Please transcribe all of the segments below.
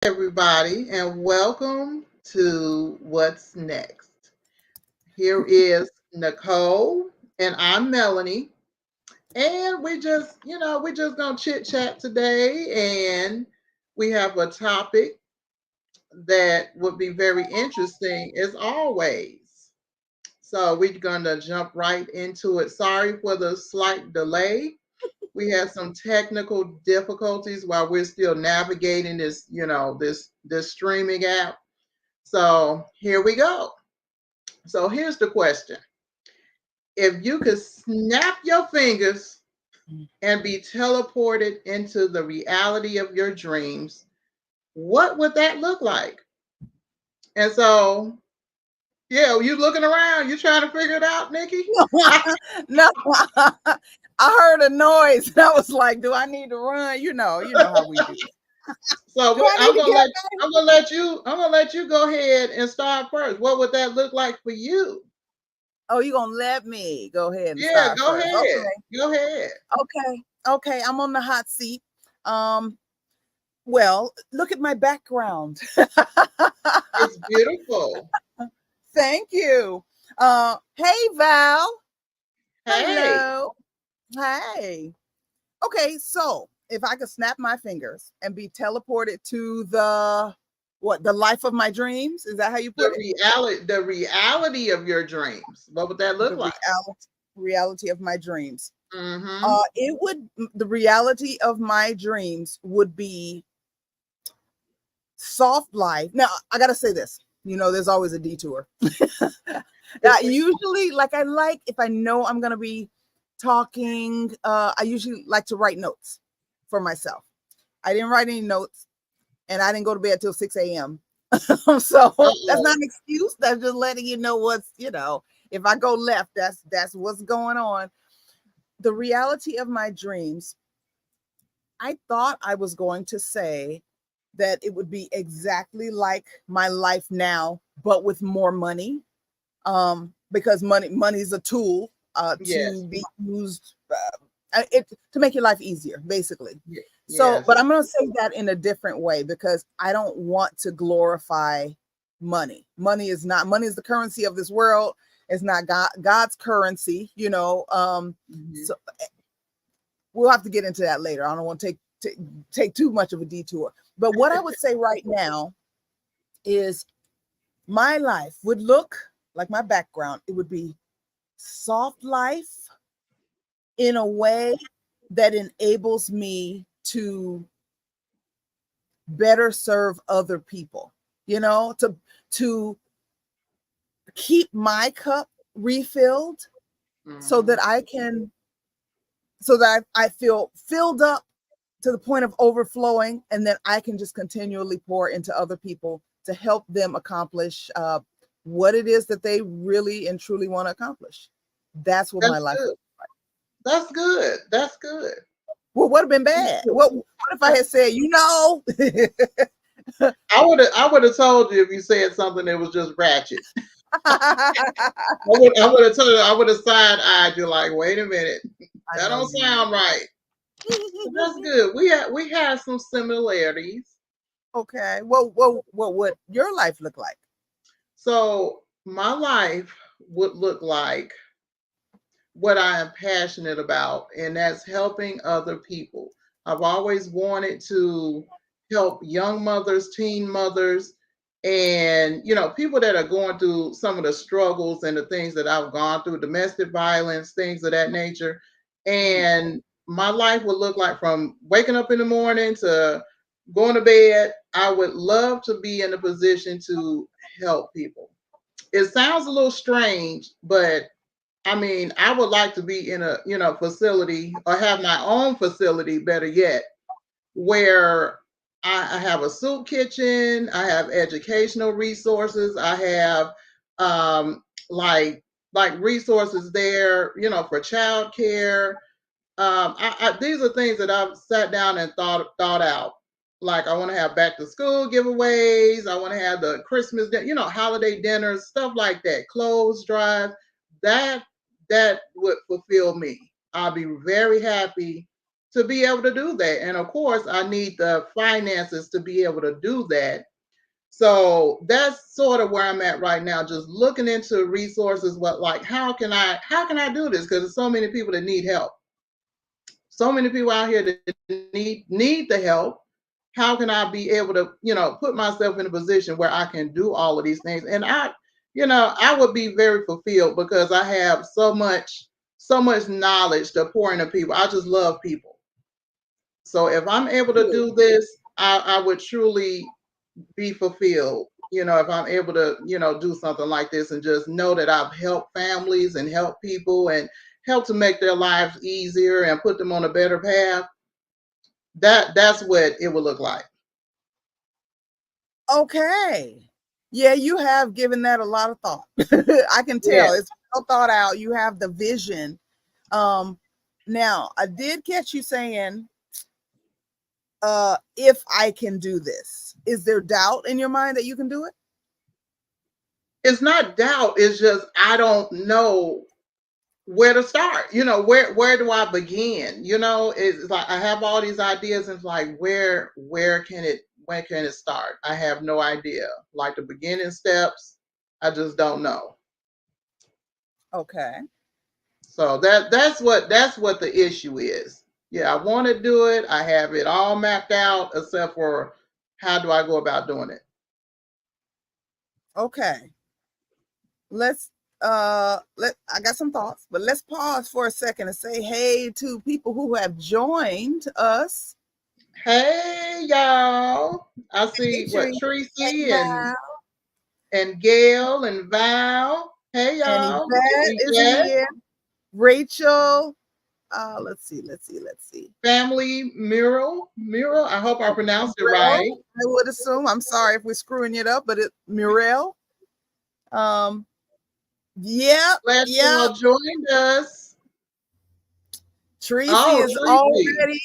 everybody, and welcome to What's Next. Here is Nicole, and I'm Melanie, and we're just gonna chit chat today, and we have a topic that would be very interesting as always. So we're gonna jump right into it. Sorry for the slight delay. We had some technical difficulties while we're still navigating this streaming app. So here we go. So here's the question. If you could snap your fingers and be teleported into the reality of your dreams, what would that look like? And so, yeah, you looking around, you trying to figure it out, Nikki? No, I heard a noise and I was like, do I need to run? You know how we do. So Do I need I'm to gonna get let up? I'm gonna let you go ahead and start first. What would that look like for you? Oh, you gonna let me go ahead and Yeah, start go first. ahead. Go ahead. Okay, I'm on the hot seat. Um, well, look at my background. It's beautiful. Thank you. Hey Val. Hey. Hello. Hey. Okay, so if I could snap my fingers and be teleported to the life of my dreams, is that how you put it? The reality of your dreams. What would that look The like? reality of my dreams. Mm-hmm. It would the reality of my dreams would be soft life. Now, I gotta say this. There's always a detour. Usually, like I like if I know I'm gonna be talking, I usually like to write notes for myself. I didn't write any notes and I didn't go to bed till 6 a.m. So that's not Uh-oh. an excuse. That's just letting you know if I go left, that's what's going on. The reality of my dreams, I thought I was going to say that it would be exactly like my life now, but with more money. Because money is a tool to Yes. be used to make your life easier, basically. So, but Yes. I'm going to say that in a different way because I don't want to glorify money. Money is the currency of this world. It's not God's currency, Mm-hmm. so we'll have to get into that later. I don't want to take too much of a detour. But what I would say right now is my life would look like my background. It would be soft life in a way that enables me to better serve other people, to keep my cup refilled so Mm-hmm. that I feel filled up to the point of overflowing, and then I can just continually pour into other people to help them accomplish what it is that they really and truly want to accomplish. That's what my That's life. good. That's good. That's good. Well, would have been bad. What if I had said, I would have told you if you said something that was just ratchet. I would have told you, I would have side-eyed you like, wait a minute. I That know don't you would. sound right. But that's good. We had some similarities. Okay. Well, what would your life look like? So my life would look like what I am passionate about, and that's helping other people. I've always wanted to help young mothers, teen mothers, and people that are going through some of the struggles and the things that I've gone through, domestic violence, things of that nature. Mm. And my life would look like from waking up in the morning to going to bed. I would love to be in a position to help people. It sounds a little strange, but I mean, I would like to be in a facility or have my own facility, better yet, where I have a soup kitchen, I have educational resources, I have um, like resources there, for childcare. These are things that I've sat down and thought out. Like I want to have back to school giveaways. I want to have the Christmas, holiday dinners, stuff like that. Clothes drive. That that would fulfill me. I'll be very happy to be able to do that. And of course, I need the finances to be able to do that. So that's sort of where I'm at right now, just looking into resources. What, like, how can I do this? Because there's so many people that need help. So many people out here that need the help. How can I be able to, put myself in a position where I can do all of these things? And I would be very fulfilled because I have so much knowledge to pour into people. I just love people. So if I'm able to do this, I would truly be fulfilled. If I'm able to, do something like this and just know that I've helped families and helped people and help to make their lives easier and put them on a better path. That's what it would look like. Okay. Yeah, you have given that a lot of thought. I can tell. Yeah. It's well thought out. You have the vision. Now I did catch you saying, if I can do this. Is there doubt in your mind that you can do it? It's not doubt. It's just I don't know where to start. Where do I begin? It's like I have all these ideas and it's like where can it start? I have no idea. Like the beginning steps, I just don't know. Okay. So that's what the issue is. Yeah, I want to do it. I have it all mapped out except for how do I go about doing it? Okay. I got some thoughts, but let's pause for a second and say hey to people who have joined us. Hey y'all. I see Hey, Tracy Val. and Gail and Val. Hey And y'all. Yvette is here. Rachel. Let's see. Family Mural. I hope I pronounced it right. I would assume. I'm sorry if we're screwing it up, but it's Muriel. Yeah. Glad you all joined us. Tracy is already.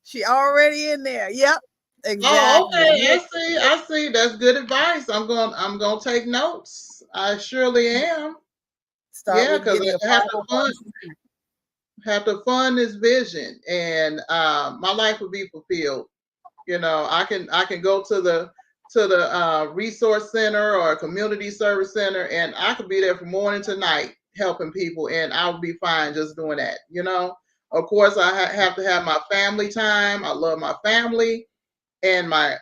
She already in there. Yep. Exactly. Oh, okay. I see. That's good advice. I'm going to take notes. I surely am. Because I have to fund this vision, and my life will be fulfilled. I can go to the resource center or community service center, and I could be there from morning to night helping people, and I'll be fine just doing that. Of course, I have to have my family time. I love my family and my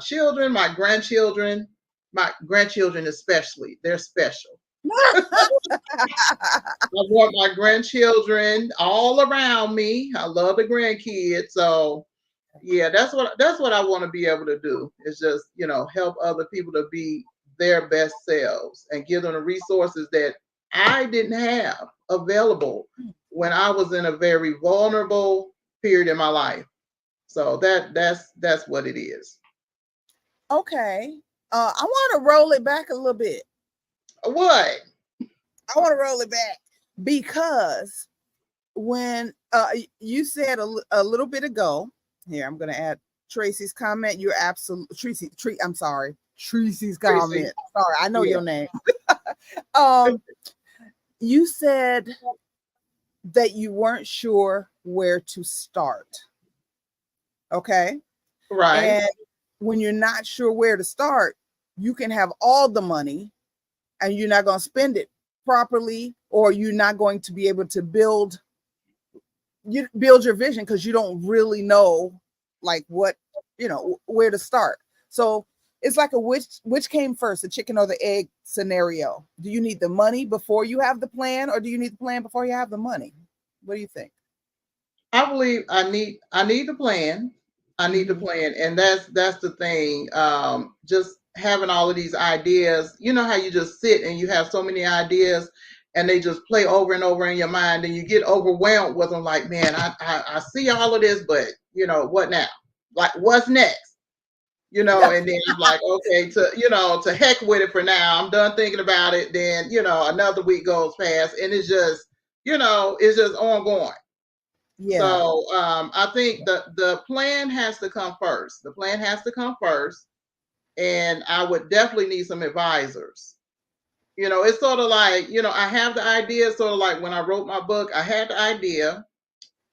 children, my grandchildren especially. They're special. I want my grandchildren all around me. I love the grandkids. So yeah, that's what I want to be able to do, is just, help other people to be their best selves and give them the resources that I didn't have available when I was in a very vulnerable period in my life. So that's what it is. Okay. I want to roll it back a little bit. What? I want to roll it back because when you said a little bit ago, here I'm going to add Tracy's comment. You're absolutely I'm sorry, Tracy's comment. Sorry, I know your name. You said that you weren't sure where to start. Okay. Right. And when you're not sure where to start, you can have all the money and you're not going to spend it properly, or you're not going to be able to build your vision because you don't really know like what, where to start. So it's like a which came first, the chicken or the egg scenario. Do you need the money before you have the plan, or do you need the plan before you have the money? What do you think? I believe I need the plan. I need the plan, and that's the thing. Just having all of these ideas. You know how you just sit and you have so many ideas, and they just play over and over in your mind, and you get overwhelmed with them. Like, man, I see all of this, but what now? Like, what's next? And then I'm like, okay, to heck with it for now. I'm done thinking about it. Then another week goes past, and it's just it's just ongoing. Yeah. So I think the plan has to come first. The plan has to come first, and I would definitely need some advisors. It's sort of like, I have the idea, sort of like when I wrote my book, I had the idea,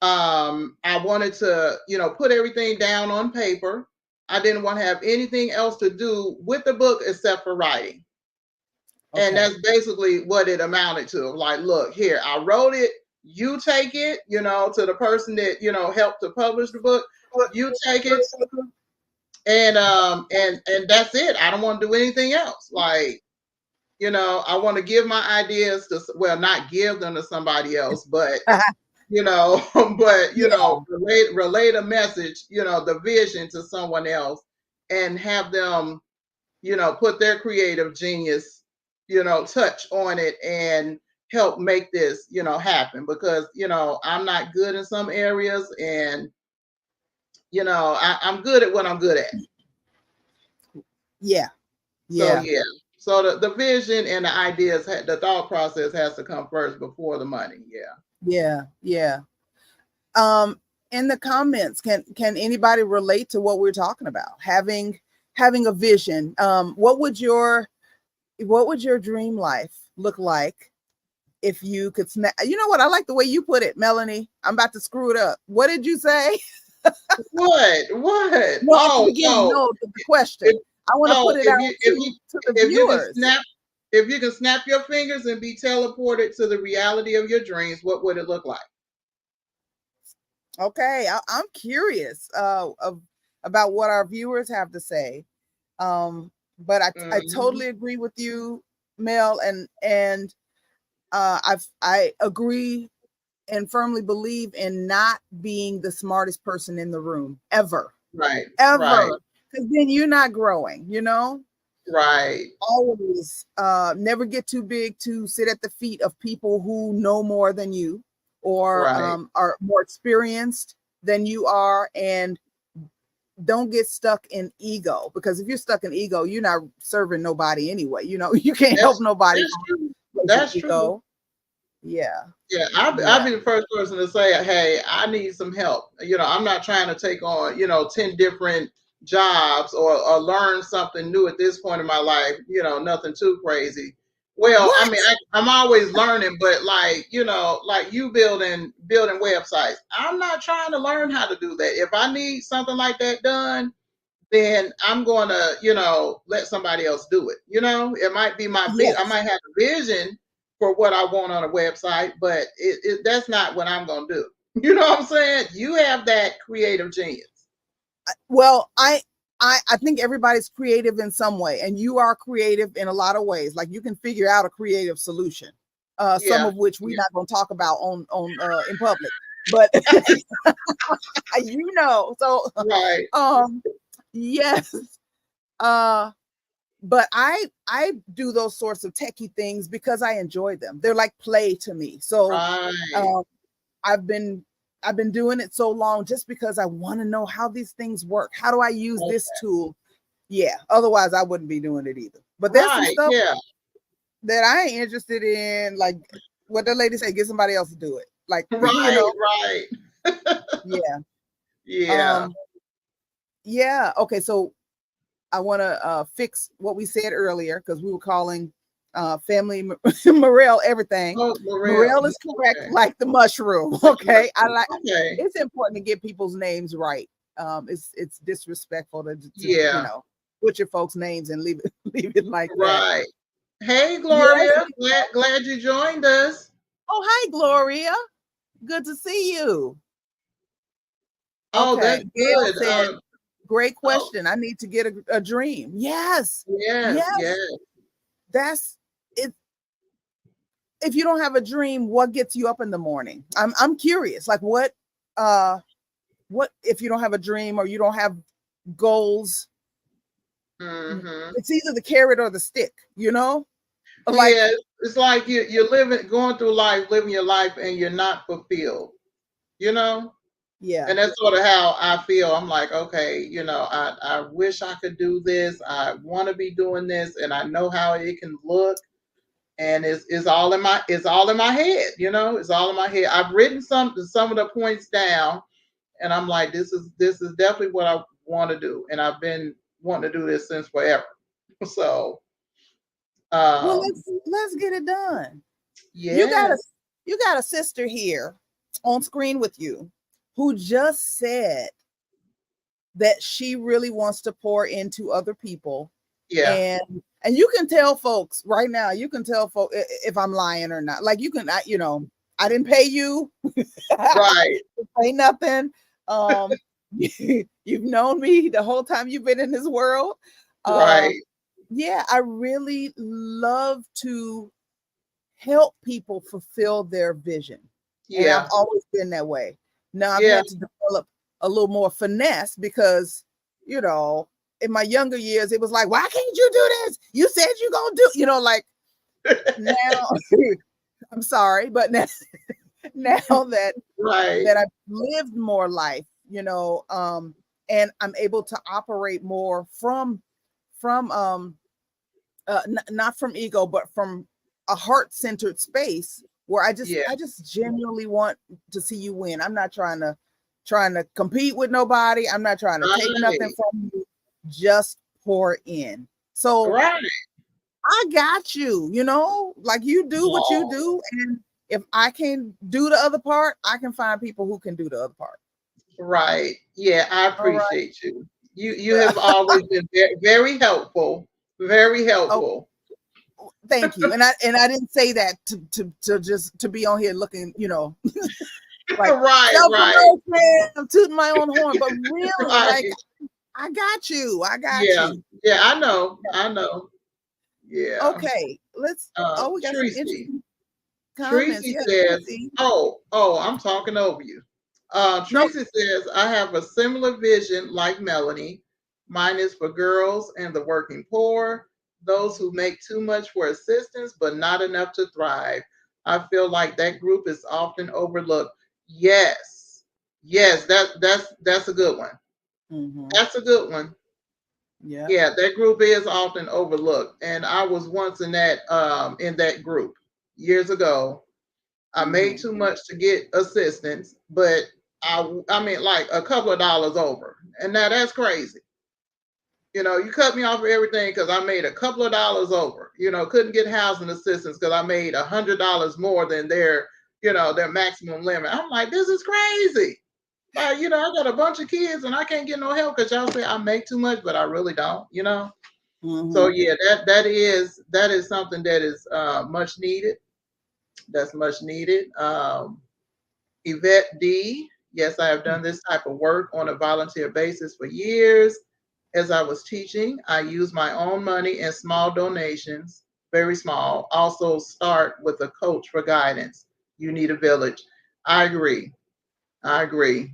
I wanted to, put everything down on paper. I didn't want to have anything else to do with the book except for writing. And Okay. that's basically what it amounted to. Like, look, here, I wrote it. You take it, to the person that, helped to publish the book. You take it, and that's it. I don't want to do anything else. Like, I want to give my ideas to, well, not give them to somebody else, but but Yeah. relate a message, the vision to someone else, and have them, put their creative genius, touch on it and help make this, happen. Because, I'm not good in some areas, and I'm good at what I'm good at. Yeah. So Yeah. yeah. So the vision and the ideas, the thought process has to come first before the money. Yeah. Yeah. Yeah. In the comments, can anybody relate to what we're talking about? Having a vision. What would your dream life look like if you could snap? You know what? I like the way you put it, Melanie. I'm about to screw it up. What did you say? What? No, at the Oh, beginning. oh, No, the question. if, I want to put it if out you if you to the if you can viewers. snap if you can snap your fingers and be teleported to the reality of your dreams, what would it look like? Okay, I'm curious about what our viewers have to say. But I totally agree with you, Mel, and I agree and firmly believe in not being the smartest person in the room ever, Right. ever, because then you're not growing. Right. Always never get too big to sit at the feet of people who know more than you, or Right. are more experienced than you are, and don't get stuck in ego, because if you're stuck in ego, you're not serving nobody anyway. You can't help nobody. That's true. That's true. Yeah. Yeah, I'll be the first person to say, hey, I need some help. I'm not trying to take on, 10 different jobs, or learn something new at this point in my life, nothing too crazy. Well, What? I mean, I'm always learning, but like, like you building websites, I'm not trying to learn how to do that. If I need something like that done, then I'm going to, let somebody else do it. It might be I Yes. might have a vision for what I want on a website, but that's not what I'm going to do. You know what I'm saying? You have that creative genius. Well, I think everybody's creative in some way, and you are creative in a lot of ways. Like, you can figure out a creative solution, some Yeah. of which we're not going to talk about on in public, but so Right. yes. But I do those sorts of techie things because I enjoy them. They're like play to me. So Right. I've been doing it so long just because I want to know how these things work. How do I use this tool? Yeah. Otherwise, I wouldn't be doing it either. But there's some stuff that I ain't interested in. Like what the lady said, get somebody else to do it. Like, Right. Right. Yeah. Yeah. Yeah. Okay. So I want to fix what we said earlier, because we were calling family Morel everything. Oh, Morel is correct, like the mushroom. Okay. Okay. It's important to get people's names right. It's disrespectful to put your folks' names and leave it like that. Right. Hey, Gloria. Glad you joined us. Oh, hi, Gloria. Good to see you. Oh, Okay. that's Gail good. said, great question. I need to get a dream. Yes. Yes. That's it. If you don't have a dream, what gets you up in the morning? I'm curious. Like, what if you don't have a dream or you don't have goals? Mm-hmm. It's either the carrot or the stick, Like, yeah, it's like you're going through life, living your life, and you're not fulfilled, Yeah. And that's sort of how I feel. I'm like, okay, I wish I could do this. I want to be doing this, and I know how it can look. And it's all in my head, It's all in my head. I've written some of the points down, and I'm like, this is definitely what I want to do, and I've been wanting to do this since forever. So, well, let's get it done. Yeah, you got a sister here on screen with you who just said that she really wants to pour into other people. Yeah. And you can tell folks right now, you can tell folks if I'm lying or not. Like you can, you know, I didn't pay you. Right. Pay nothing. You've known me the whole time you've been in this world. Right. Yeah, I really love to help people fulfill their vision. And Yeah. I've always been that way. Now I've Yeah. had to develop a little more finesse because, you know, in my younger years, it was like, why can't you do this? You said you're gonna do, you know, like now I'm sorry, but now that Right. that I've lived more life, you know, and I'm able to operate more from not from ego, but from a heart-centered space where I Yeah. just genuinely want to see you win. I'm not trying to compete with nobody. I'm not trying to take nothing Right. from you. Just pour in. So Right. I got you, you know, like you do what you Oh, do. And if I can do the other part, I can find people who can do the other part. right. Yeah, I All right. appreciate you. You have always been very, very helpful. Very Oh, helpful. thank you. And I didn't say that to just to be on here looking, you know, like Right, right, self-promotion, I'm tooting my own horn, but really, like, right. I got you. I got Yeah. you. Yeah, I know. I know. Yeah. Okay, we got some Tracy. interesting comments. Tracy Yeah, says, Tracy. I'm talking over you. Nope. Tracy says, I have a similar vision like Melanie. Mine is for girls and the working poor, those who make too much for assistance but not enough to thrive. I feel like that group is often overlooked. Yes. Yes, that's a good one. Mm-hmm. That's a good one. Yeah. Yeah, that group is often overlooked. And I was once in that group years ago. I made Mm-hmm. too much to get assistance, but I mean like a couple of dollars over. And now that's crazy. You know, you cut me off for everything because I made a couple of dollars over. You know, couldn't get housing assistance because I made $100 more than their maximum limit. I'm like, this is crazy. Like, I got a bunch of kids and I can't get no help because y'all say I make too much, but I really don't. So Mm-hmm. yeah, that is something that is much needed. That's much needed. Yvette D. Yes, I have done this type of work on a volunteer basis for years. As I was teaching, I used my own money and small donations, very small. Also, start with a coach for guidance. You need a village. I agree. I agree.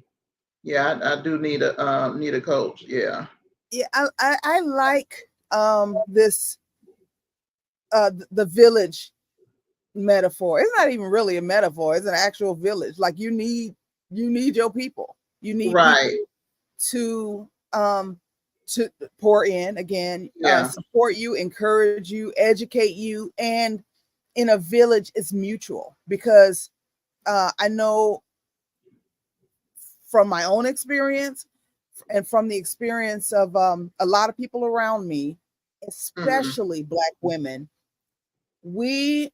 Yeah, I do need a coach. Yeah. Yeah, I like this the village metaphor. It's not even really a metaphor, it's an actual village. Like you need your people. You need people Right. to pour in again, Yeah. support you, encourage you, educate you. And in a village it's mutual because I know from my own experience and from the experience of a lot of people around me, Mhm. especially Black women, we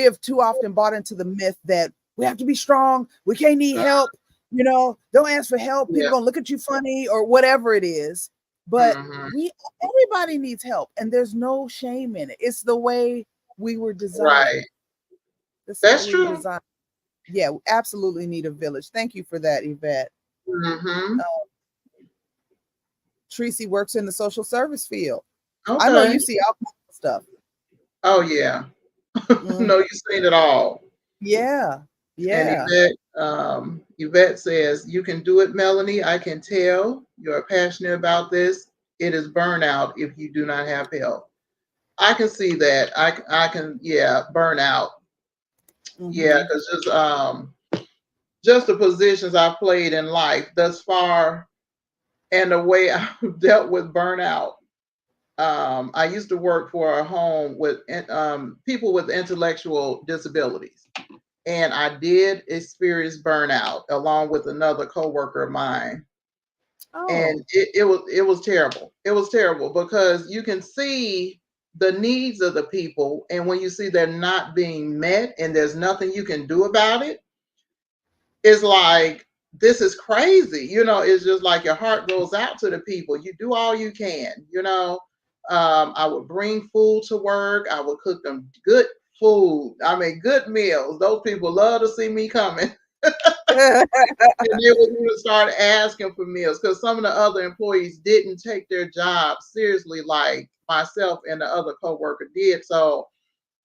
have too often bought into the myth that we have to be strong, we can't need help, you know, don't ask for help, people Yeah. gonna look at you funny or whatever it is. But Mhm. everybody needs help, and there's no shame in it. It's the way we were Right. designed. It's the way That's we were true. designed. Yeah, we absolutely need a village. Thank you for that, Yvette. Mhm. Tracy works in the social service field. I know you Okay. see all kinds of stuff. Oh yeah. Mhm. No, you've seen it all. Yeah, And yeah. Yvette says, you can do it, Melanie. I can tell you are passionate about this. It is burnout if you do not have help. I can see that. I can, yeah, burnout. Yeah, Hmm. because just the positions I've played in life thus far and the way I've dealt with burnout. I used to work for a home with people with intellectual disabilities. And I did experience burnout along with another coworker of mine. And Oh, it was terrible. It was terrible because you can see the needs of the people, and when you see they're not being met and there's nothing you can do about it, it's like, this is crazy. It's just like your heart goes out to the people. You do all you can. I would bring food to work. I would cook them good food. I mean, good meals. Those people love to see me coming. And they would even start asking for meals because some of the other employees didn't take their job seriously like myself and the other coworker did. So,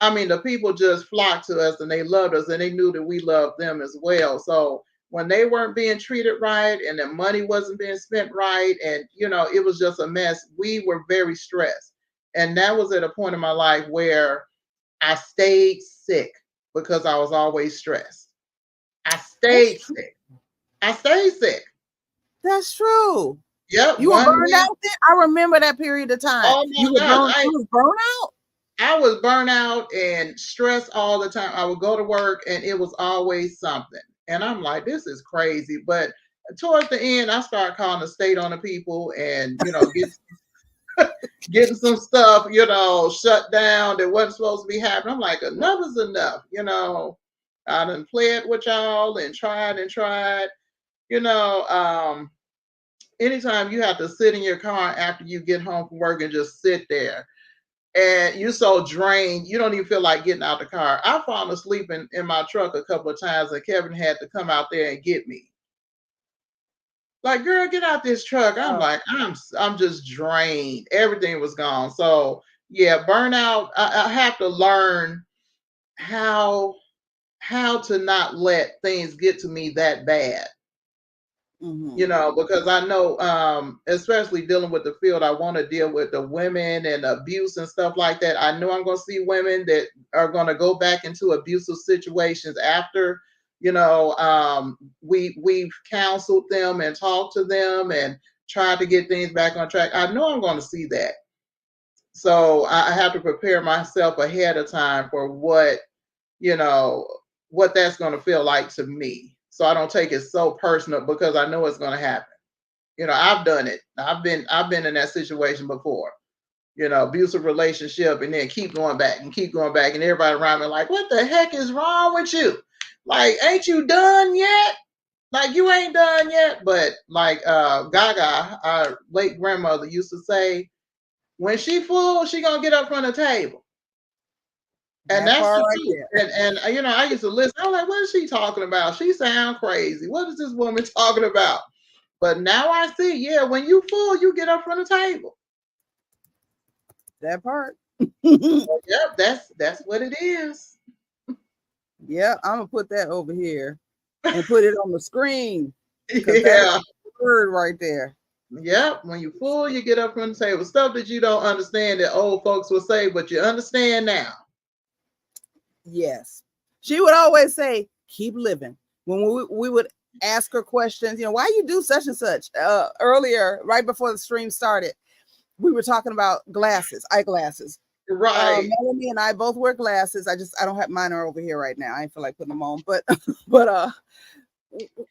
I mean, the people just flocked to us and they loved us and they knew that we loved them as well. So when they weren't being treated right and the money wasn't being spent right and, it was just a mess, we were very stressed. And that was at a point in my life where I stayed sick because I was always stressed. I stayed sick. I stayed sick. That's true. Yep. You were burned out then? I remember that period of time. Oh my gosh. You was burned out? I was burnt out and stressed all the time. I would go to work and it was always something. And I'm like, this is crazy. But towards the end, I started calling the state on the people and, getting some stuff, shut down that wasn't supposed to be happening. I'm like, enough is enough. I done played with y'all and tried and tried. Anytime you have to sit in your car after you get home from work and just sit there and you're so drained, you don't even feel like getting out the car. I fallen asleep in my truck a couple of times and Kevin had to come out there and get me. Like, girl, get out this truck. I'm like, I'm just drained. Everything was gone. So yeah, burnout. I have to learn how to not let things get to me that bad. Because I know, especially dealing with the field, I want to deal with the women and abuse and stuff like that. I know I'm going to see women that are going to go back into abusive situations after, we've counseled them and talked to them and tried to get things back on track. I know I'm going to see that. So I have to prepare myself ahead of time for what that's going to feel like to me. So I don't take it so personal because I know it's going to happen. I've done it. I've been in that situation before. Abusive relationship and then keep going back and everybody around me like, what the heck is wrong with you? Like, ain't you done yet? Like, you ain't done yet. But like Gaga, our late grandmother, used to say, when she full, she gonna get up from the table. And that's the truth. And I used to listen. I was like, what is she talking about? She sound crazy. What is this woman talking about? But now I see, yeah, when you full, you get up from the table. That part. Yep, that's what it is. Yeah, I'm gonna put that over here and put it on the screen. Yeah. Word right there. Yep. When you're full, you get up from the table. Stuff that you don't understand that old folks will say, but you understand now. Yes. She would always say, keep living. When we would ask her questions, why you do such and such? Earlier, right before the stream started, we were talking about eyeglasses. Right. Melanie and I both wear glasses. I don't have mine are over here right now. I feel like putting them on, but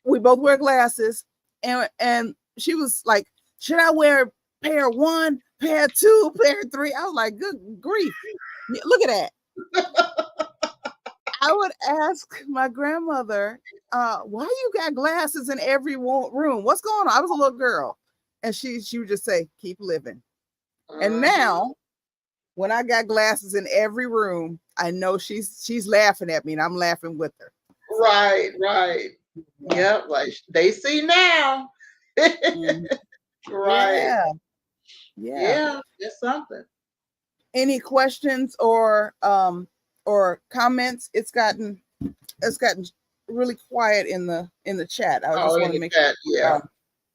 we both wear glasses. And she was like, should I wear pair 1, pair 2, pair 3? I was like, good grief. Look at that. I would ask my grandmother, why you got glasses in every room? What's going on? I was a little girl. And she would just say, keep living. And now, when I got glasses in every room, I know she's laughing at me and I'm laughing with her. Right. Yep, like they see now. Right. Yeah, it's something. Any questions or comments? It's gotten really quiet in the chat. I just want to make sure.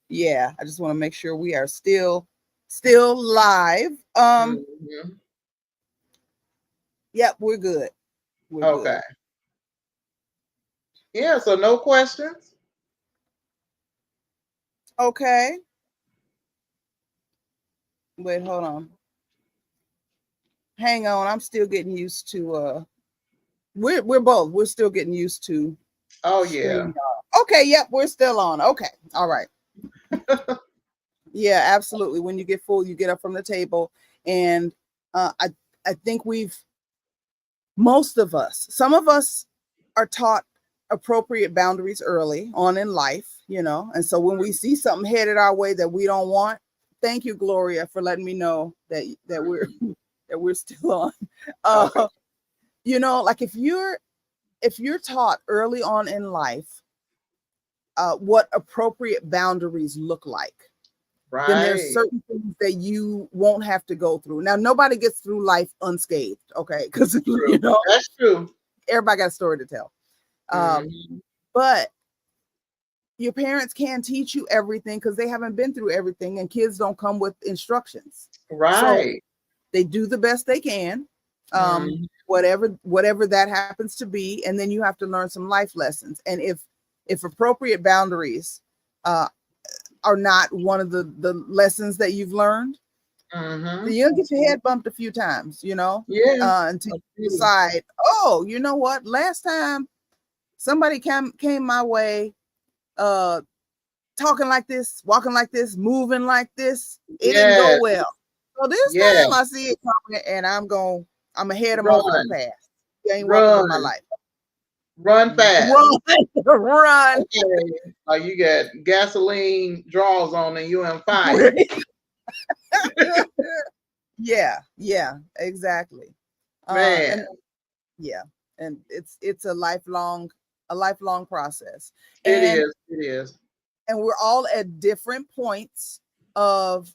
Yeah, I just want to make sure we are still live. Yep, we're good. Okay. Good. Yeah, so no questions. Okay. Wait, hold on. Hang on, I'm still getting used to we're still getting used to. Oh yeah. Okay, yep, we're still on. Okay. All right. Yeah, absolutely. When you get full, you get up from the table. And I think most of us, some of us are taught appropriate boundaries early on in life, and so when we see something headed our way that we don't want, thank you, Gloria, for letting me know that we're still on. Okay. Like if you're taught early on in life what appropriate boundaries look like, then there's Right. certain things that you won't have to go through. Now, nobody gets through life unscathed, okay? Because True. That's true. everybody got a story to tell. Mhm. But your parents can't teach you everything because they haven't been through everything, and kids don't come with instructions. So Right. they do the best they can, Mhm. whatever that happens to be, and then you have to learn some life lessons. And if appropriate boundaries are not one of the lessons that you've learned, Mhm. you'll get your head bumped a few times, Yeah. until you decide, oh, you know what? Last time somebody came my way, talking like this, walking like this, moving like this, it didn't go Yes. well. So this Yes. time I see it coming, and I'm gonna head them off at the Run. pass. You ain't welcome in my Run. life. Run fast. Run, run. Okay. Like you got gasoline draws on and you on fire. Yeah, exactly. Man. And yeah, and it's a lifelong process, It and is. It is. we're all at different points of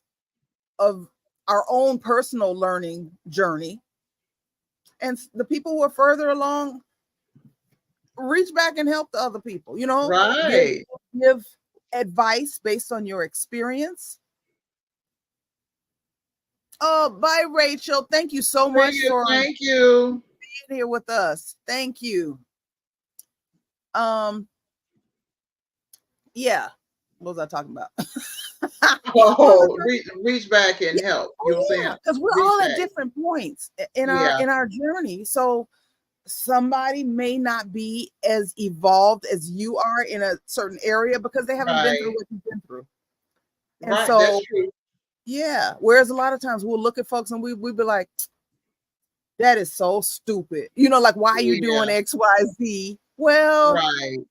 our own personal learning journey, and the people who are further along reach back and help the other people, give Right. give advice based on your experience. Oh, bye, Rachel. Thank you so See much you. for Thank you. being here with us. Thank you. Um, yeah. What was I talking about? Oh, reach back and Yeah. help. You know what Oh I'm yeah, saying? because we're Reach all at back. different points in Yeah. our journey. So somebody may not be as evolved as you are in a certain area because they haven't been through Right. what you've been through. And Right. That's so true. yeah, whereas a lot of times we'll look at folks and we be like, that is so stupid. Like, why are you doing Yeah. XYZ? Well, Right.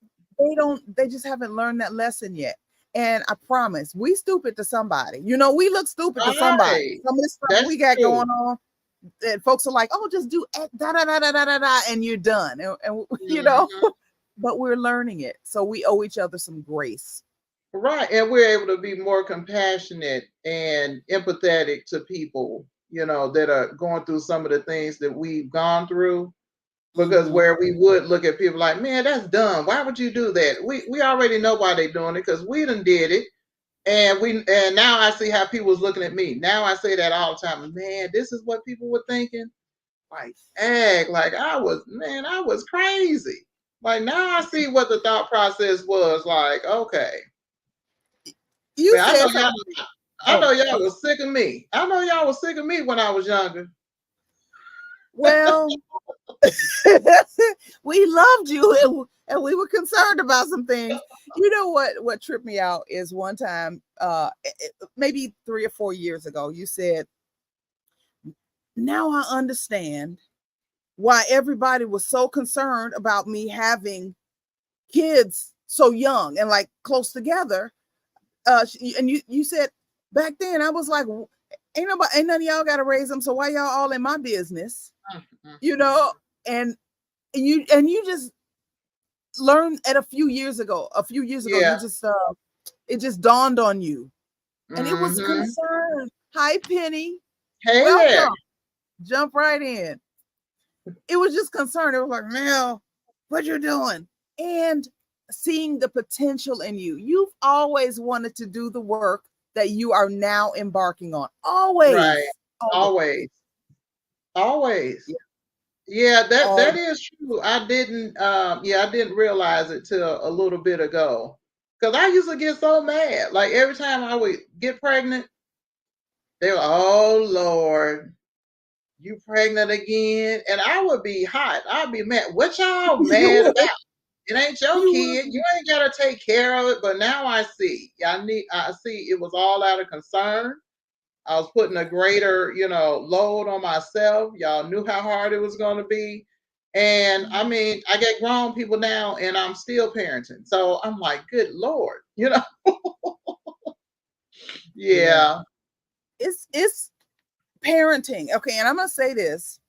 they just haven't learned that lesson yet. And I promise, we stupid to somebody. We look stupid to somebody. Right. Some of the stuff That's we got true. going on, that folks are like, oh, just do da da da da da da da, and you're done. And Mhm. but we're learning it, so we owe each other some grace. Right. And we're able to be more compassionate and empathetic to people, that are going through some of the things that we've gone through. Because Mhm. where we would look at people like, man, that's dumb. Why would you do that? We already know why they're doing it because we done did it. And now I see how people was looking at me. Now I say that all the time. Man, this is what people were thinking. Like, like I was crazy. Like now I see what the thought process was. Like, okay. You Man, said something. I know Oh, y'all was sick of me. I know y'all was sick of me when I was younger. well, we loved you, and we were concerned about some things. You know what tripped me out is one time, maybe 3 or 4 years ago, you said, now I understand why everybody was so concerned about me having kids so young and like close together. And you said back then, I was like, ain't none of y'all got to raise them, so why y'all all in my business? you know and you just learned at a few years ago, you Yeah. just it just dawned on you, and it was Hmm. concern. Hi, Penny. Hey there. Welcome. Jump right in. It was just concern. It was like, Mel, what you doing? And seeing the potential in you. You've always wanted to do the work that you are now embarking on. Right. Always. Always. Always. Yeah, Yeah, that always. is true. I didn't realize it till a little bit ago. Cause I used to get so mad. Like every time I would get pregnant, they were, oh Lord, you pregnant again? And I would be hot. I'd be mad. What y'all you mad would. about? It ain't your You kid. would. You ain't gotta take care of it. But now I see. I see it was all out of concern. I was putting a greater, load on myself. Y'all knew how hard it was gonna be. And I mean, I get grown people now and I'm still parenting. So I'm like, good Lord, you know? Yeah. Yeah. It's parenting. Okay, and I'm gonna say this.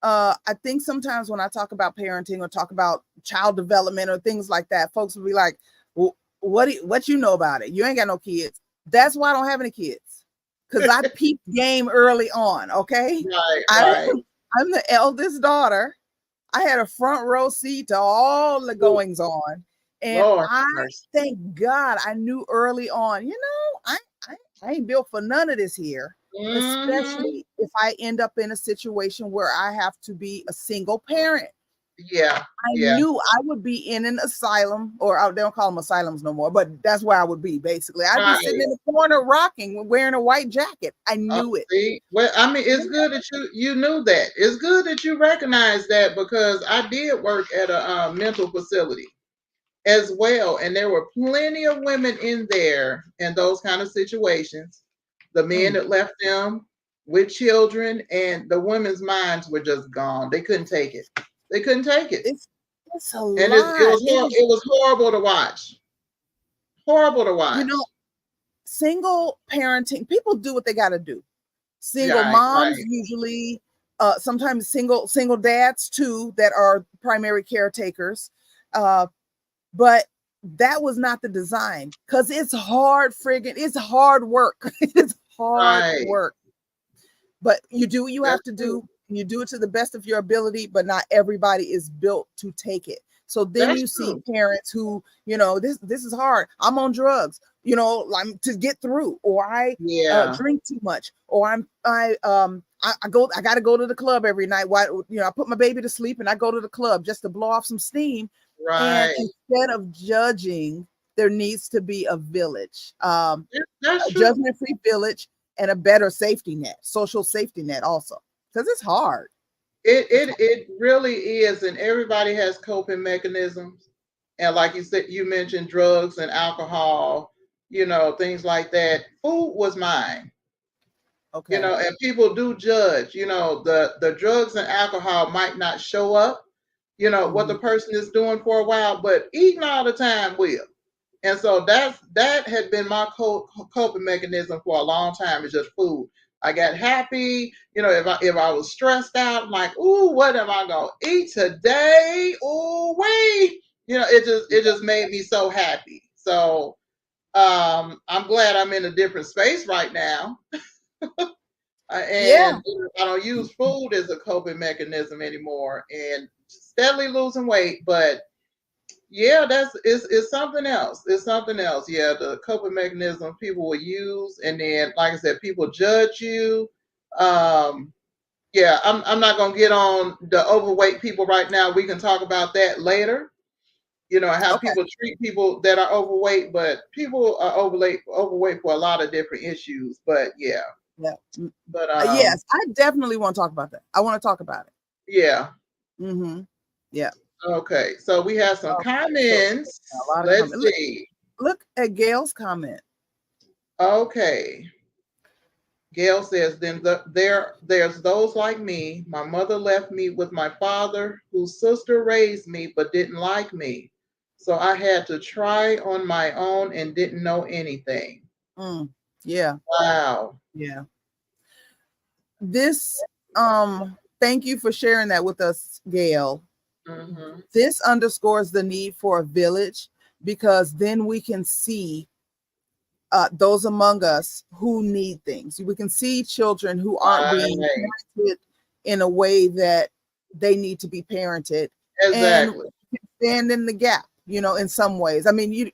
I think sometimes when I talk about parenting or talk about child development or things like that, folks will be like, well, what you know about it? You ain't got no kids. That's why I don't have any kids. Because I peeped game early on. Okay. Right, I, right. I'm the eldest daughter. I had a front row seat to all the Ooh, goings on. And Lord I mercy. thank God I knew early on, I ain't built for none of this here, Hmm. especially if I end up in a situation where I have to be a single parent. Yeah, I yeah. knew I would be in an asylum, or they don't call them asylums no more, but that's where I would be basically. I'd be sitting Right. in the corner rocking, wearing a white jacket. I Oh, knew it. see, well, I mean, Yeah. it's good that you knew that. It's good that you recognize that because I did work at a mental facility as well, and there were plenty of women in there in those kind of situations. The men Mm. that left them with children, and the women's minds were just gone. They couldn't take it. They couldn't take it, It's it's a and lot. It is, it was horrible to watch. Horrible to you know, watch. single parenting, people do what they got to do. Single Right, moms right. usually, sometimes single dads too that are primary caretakers, but that was not the design because it's hard work. It's hard Right. work, but you do what you have That's to true. do. You do it to the best of your ability, but not everybody is built to take it. So then That's you see true. parents who, this is hard. I'm on drugs, I'm to get through, or I Yeah. drink too much, or I got to go to the club every night. Why, I put my baby to sleep and I go to the club just to blow off some steam. And Right. instead of judging, there needs to be a village, That's a true. judgment-free village, and a better safety net, social safety net also, because it's hard. It It's it it really is, and everybody has coping mechanisms. And like you said, you mentioned drugs and alcohol, things like that. Food was mine, okay. and people do judge. The drugs and alcohol might not show up, what the Mhm. person is doing for a while, but eating all the time will. And so that had been my coping mechanism for a long time. Is just food. I got happy, if I was stressed out, I'm like, ooh, what am I gonna eat today? Ooh, wait, it just made me so happy. So I'm glad I'm in a different space right now, Yeah. and I don't use food as a coping mechanism anymore, and steadily losing weight, but yeah, it's something else. It's something else. Yeah, the coping mechanism people will use, and then, like I said, people judge you. Um, yeah, I'm not gonna get on the overweight people right now. We can talk about that later. How Okay. people treat people that are overweight, but people are overweight for a lot of different issues. But yeah, Yeah. but Yes, I definitely want to talk about that. I want to talk about it. yeah. Yeah. Okay, so we have some Okay. So a comments. lot of Let's comments. see. Look at Gail's comment. Okay. Gail says, then there's those like me. My mother left me with my father, whose sister raised me but didn't like me. So I had to try on my own and didn't know anything. Mm, yeah. Wow. Yeah. This, thank you for sharing that with us, Gail. Hmm. This underscores the need for a village, because then we can see those among us who need things. We can see children who aren't being Right. parented in a way that they need to be parented, and Exactly. stand in the gap, in some ways. I mean,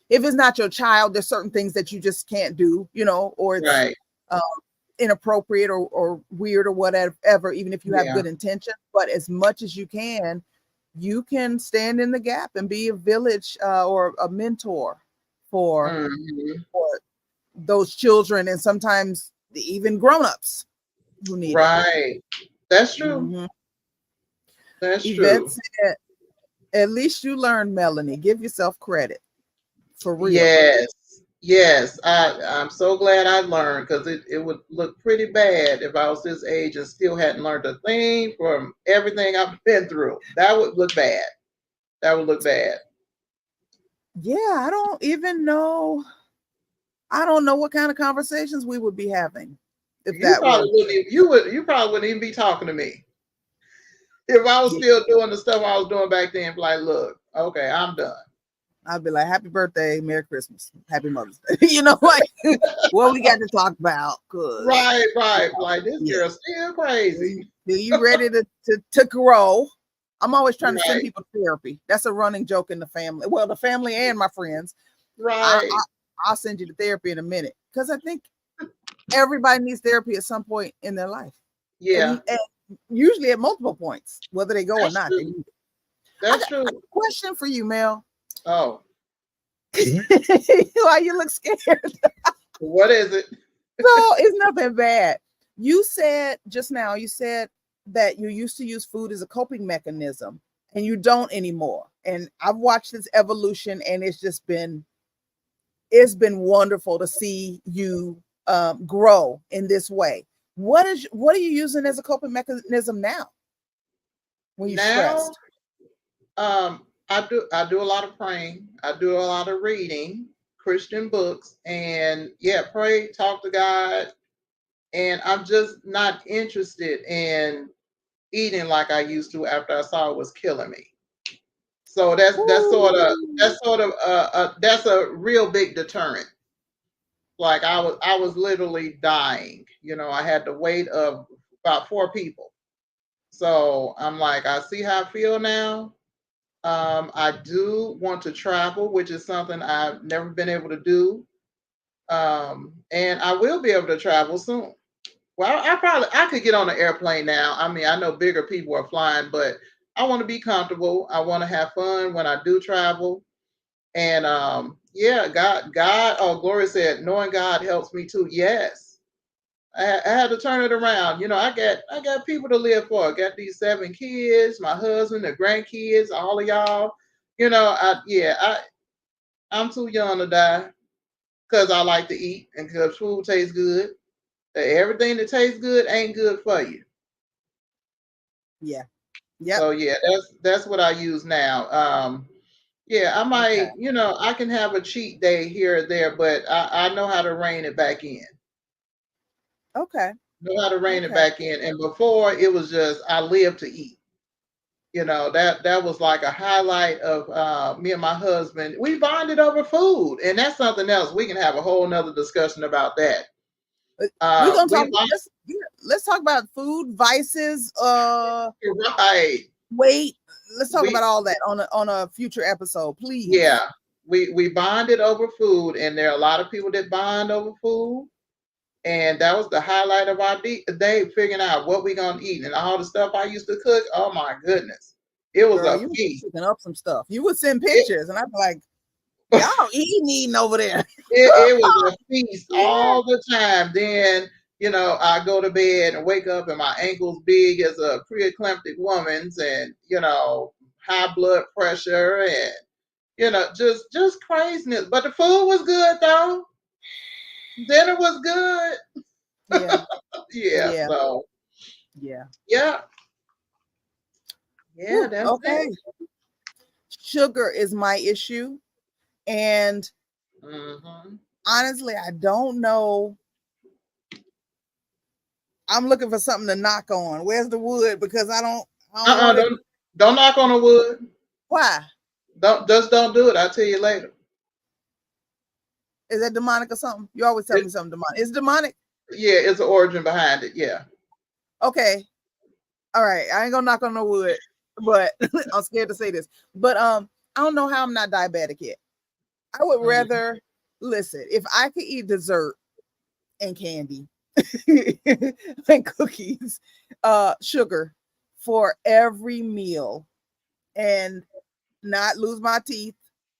if it's not your child, there's certain things that you just can't do, or it's Right. um, inappropriate or weird or whatever, even if you have Yeah. good intention. But as much as you can stand in the gap and be a village, or a mentor for Hmm. for those children, and sometimes even grown-ups who need it. Right. That's true. Mhm. That's Yvette true. said, at least you learned, Melanie. Give yourself credit. For real. Yes. Yes, I'm so glad I learned because it would look pretty bad if I was this age and still hadn't learned a thing from everything I've been through. That would look bad. That would look bad. Yeah, I don't even know. I don't know what kind of conversations we would be having if You that probably were. wouldn't even, you probably wouldn't even be talking to me if I was Yeah, still doing the stuff I was doing back then. Like, look, okay, I'm done. I'd be like, "Happy birthday, Merry Christmas, Happy Mother's Day." Like what we got to talk about, cause Right, you right. know, Like this yeah. girl's still crazy. Are you ready to grow? I'm always trying to send Right, people to therapy. That's a running joke in the family. Well, the family and my friends. I, right. I I'll send you to therapy in a minute because I think everybody needs therapy at some point in their life, Yeah, and usually at multiple points, whether they go or that's not. They true. need it. That's I got true. a question for you, Mel. Oh, Why you look scared? what is it? No, it's nothing bad. You said just now, you said that you used to use food as a coping mechanism and you don't anymore. And I've watched this evolution and it's been wonderful to see you grow in this way. What are you using as a coping mechanism now when you're Now, stressed? I do a lot of praying. I do a lot of reading Christian books, and yeah, pray, talk to God. And I'm just not interested in eating like I used to after I saw it was killing me. So Ooh. that's a real big deterrent. Like I was literally dying. I had the weight of about four people. So I'm like, I see how I feel now. I do want to travel, which is something I've never been able to do. And I will be able to travel soon. Well, I could get on an airplane now. I mean, I know bigger people are flying, but I want to be comfortable. I want to have fun when I do travel. And yeah, God, oh, Gloria said, knowing God helps me too. Yes. I had to turn it around. I got people to live for. I got these seven kids, my husband, the grandkids, all of y'all. I'm too young to die because I like to eat and because food tastes good. Everything that tastes good ain't good for you. Yeah. Yep. So yeah, that's what I use now. Yeah, I Okay. might, I can have a cheat day here or there, but I know how to rein it back in. Okay. Know how to rein it Okay. back in. And before it was just I live to eat. That was like a highlight of me and my husband. We bonded over food, and that's something else. We can have a whole nother discussion about that. We're gonna We talk. bond Let's talk about food, vices, right. weight. Let's talk We about all that on a future episode, please. Yeah, we bonded over food, and there are a lot of people that bond over food. And that was the highlight of our day, figuring out what we gonna eat and all the stuff I used to cook. Oh my goodness, it was Girl, a you were feast. cooking up some stuff. You would send It, pictures, and I'd be like, "Y'all eating over there?" it was a feast Yeah. all the time. Then I go to bed and wake up, and my ankles big as a preeclamptic woman's, and high blood pressure, and just craziness. But the food was good though. Dinner was good. Yeah. Yeah. Yeah. So Yeah. yeah, yeah, Whew, that's it. okay. Sugar is my issue, and Hmm. honestly, I don't know. I'm looking for something to knock on. Where's the wood? Because I don't want it. Don't knock on the wood. Why? Don't do it. I'll tell you later. Is that demonic or something? You always tell It, me something demonic. It's demonic. yeah, it's an origin behind it. Yeah. Okay. All right. I ain't gonna knock on no wood, but I'm scared to say this. But I don't know how I'm not diabetic yet. I would Mhm. rather listen, if I could eat dessert and candy and cookies, sugar for every meal and not lose my teeth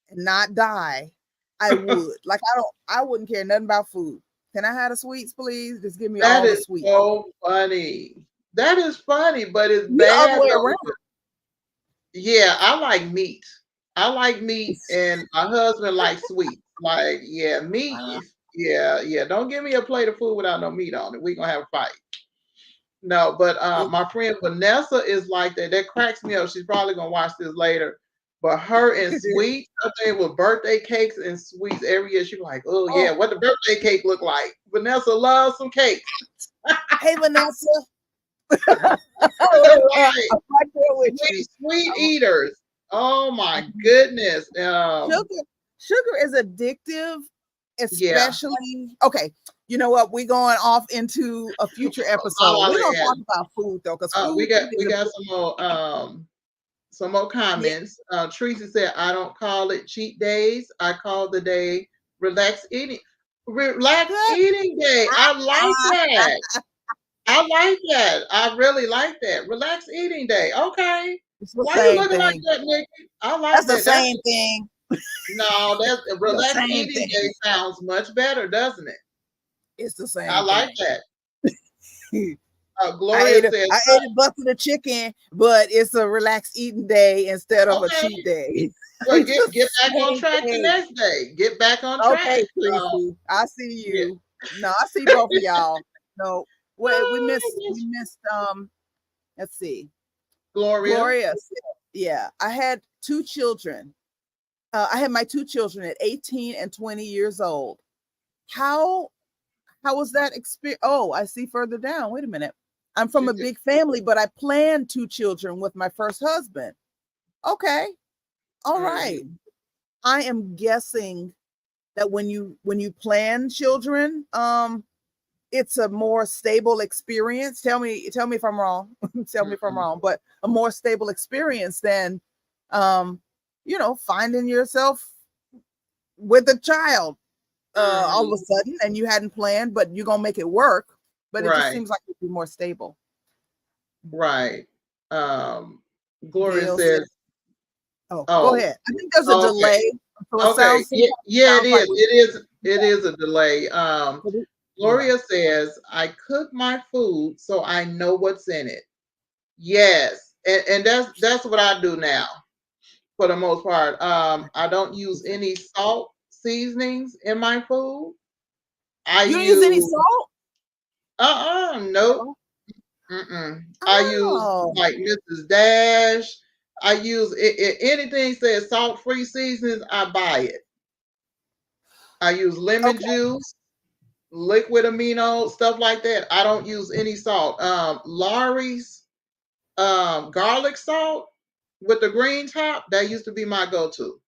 and not die, I would. Like I wouldn't care nothing about food. Can I have the sweets, please? Just give me That all the is sweets. so funny. That is funny, but it's You the other bad way though. around. Yeah, I like meat. I like meat, and my husband likes sweet. Like, yeah, meat. Uh, Yeah. Don't give me a plate of food without no meat on it. We're gonna have a fight. No, but it- my friend Vanessa is like that. That cracks me up. She's probably gonna watch this later. But her and sweets, I think with birthday cakes and sweets every year, she's like, oh yeah, oh, what the birthday cake look like? Vanessa loves some cake. hey Vanessa. Right. I'm right there with you. Sweet Um, eaters. Oh my goodness. sugar is addictive, Yeah. especially okay. You know what? We're going off into a future episode. La We're gonna talk Land. about food though, because We food got is important. some more Yeah, comments. Teresa said, I don't call it cheat days. I call the day relax eating. Relax good. eating day. I like that. I like that. I really like that. Relax eating day. Okay. It's the Why you same looking like thing. that, Nikki? I like That's the that. That's same thing. that's The relax same eating day thing. sounds much better, doesn't it? It's the I same like thing. that. Gloria says, I ate a bucket of chicken, but it's a relaxed eating day instead of a okay, cheat day. well, It's the get back on same track the thing. next day. Get back on track. Okay, Tracy. I see Yeah. you. No, I see both of y'all. No, wait, we Oh, missed let's see. Gloria. Gloria said, yeah, I had two children. I had my two children at 18 and 20 years old. How was that experience? Oh, I see further down. Wait a minute. I'm from She a said, big family, but I planned two children with my first husband. Okay. All right. mhm. I am guessing that when you plan children, it's a more stable experience. Tell me if I'm wrong. Tell me if I'm Mhm. wrong, but a more stable experience than um, finding yourself with a child all of a Mhm. sudden and you hadn't planned, but you're gonna make it work. But it just Right, seems like it'd be more stable. right. Um, Gloria Gail said, says, "Oh, go oh, ahead." I think there's a okay. delay, so it Okay. sounds Yeah, yeah, it sounds like is. It is a delay. yeah. Gloria says, I cook my food so I know what's in it. Yes. And that's what I do now for the most part. I don't use any salt seasonings in my food. I You don't use any use salt? nope. Oh, I use oh, like Mrs. Dash. I use anything says salt free seasonings. I buy it. I use lemon okay, juice, liquid amino, stuff like that. I don't use any salt. Lawry's garlic salt with the green top, that used to be my go-to.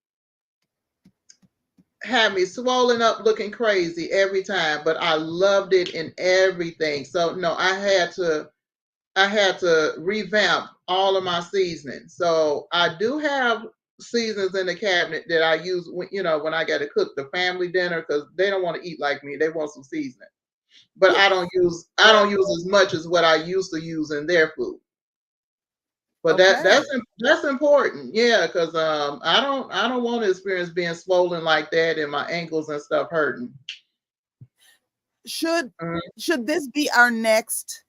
Had me swollen up looking crazy every time, but I loved it in everything. So no, I had to revamp all of my seasonings. So I do have seasons in the cabinet that I use when I got to cook the family dinner because they don't want to eat like me. They want some seasoning. But I don't use as much as what I used to use in their food. But okay. that's important, yeah, because I don't want to experience being swollen like that and my ankles and stuff hurting. Should Mhm. should this be our next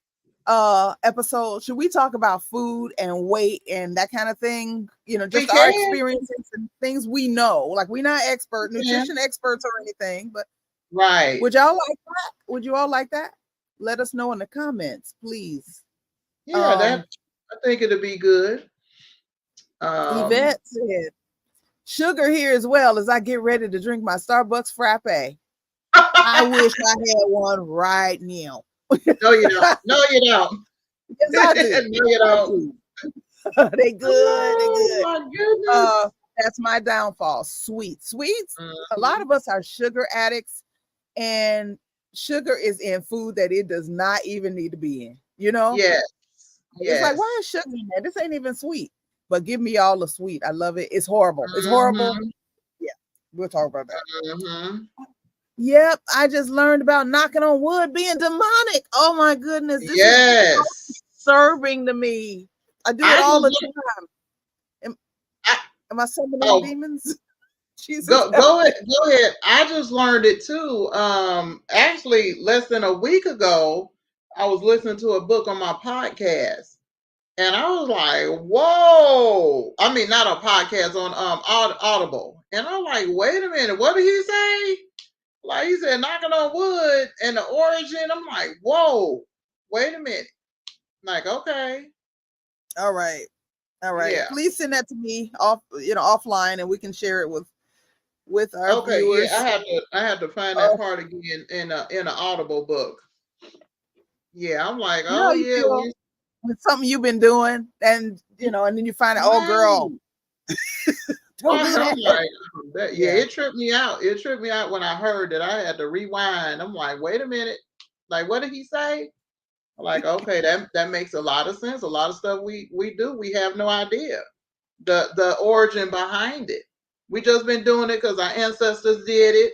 episode? Should we talk about food and weight and that kind of thing? We Just our can, experiences and things we know. Like we're not we can, nutrition experts or anything, but right? would y'all like that? Would you all like that? Let us know in the comments, please. Yeah, Um, that I think it'll be good. Um, Yvette said, sugar here as well as I get ready to drink my Starbucks frappe. I wish I had one right now. no, you don't. No, you don't. Yes, I do. No, you I don't. do. They good. They Oh good. my goodness. That's my downfall. Sweets. A lot Mhm. of us are sugar addicts, and sugar is in food that it does not even need to be in. Yes, It's like, why yes. is sugar in there? This ain't even sweet. But give me all the sweet. I love it. It's horrible. It's horrible. Hmm. Yeah, we'll talk about that. Hmm. Yep, I just learned about knocking on wood being demonic. Oh my goodness, this is Yes. disturbing to me. I do it I all just the look. time. Am, I, am I summoning oh, demons? Jesus go help go me. ahead. Go ahead. I just learned it too. Actually, less than a week ago, I was listening to a book on my podcast, And I was like, whoa. I mean, not a podcast, on Audible. And I'm like, wait a minute, what did he say? Like he said, knocking on wood and the origin. I'm like, whoa, wait a minute. Like, okay. All right. All right. Yeah. Please send that to me offline, and we can share it with our Okay, viewers. yeah, I had to find that part again in an Audible book. Yeah, I'm like, oh You yeah, feel with something you've been doing, and and then you find out, oh girl, don't do I'm that. like, Yeah. it tripped me out. It tripped me out when I heard that I had to rewind. I'm like, wait a minute, like what did he say? Like, okay, that makes a lot of sense. A lot of stuff we do, we have no idea the origin behind it. We just been doing it because our ancestors did it,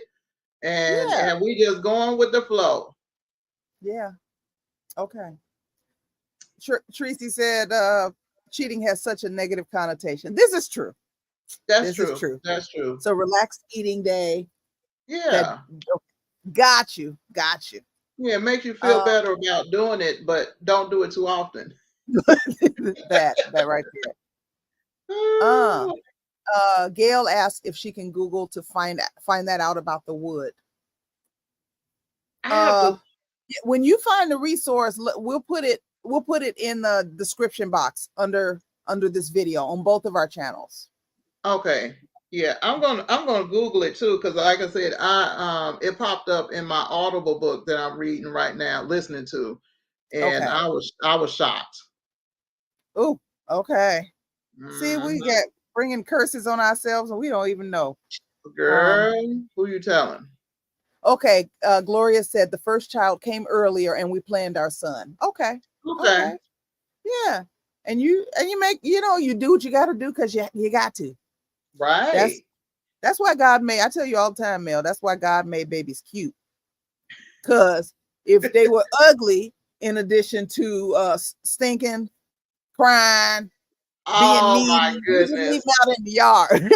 and we just going with the flow. Yeah. Okay. Tracy said cheating has such a negative connotation. This is true. That's true. That's true. So relaxed eating day. Yeah. Got you. Yeah, it makes you feel better about doing it, but don't do it too often. that right there. Gail asked if she can Google to find that out about the wood. When you find the resource, we'll put it in the description box under this video on both of our channels. Okay. Yeah, I'm gonna Google it too, because like I said, it popped up in my Audible book that I'm reading right now, listening to, and I was shocked. Oh, okay. See, we get bringing curses on ourselves and we don't even know. Girl, who you telling? Okay, Gloria said the first child came earlier and we planned our son. Okay. Yeah. And you make, you do what you got to do because you got to. Right. That's why God made, I tell you all the time, Mel, that's why God made babies cute. Because if they were ugly, in addition to stinking, crying, being needy, my goodness, leave out in the yard,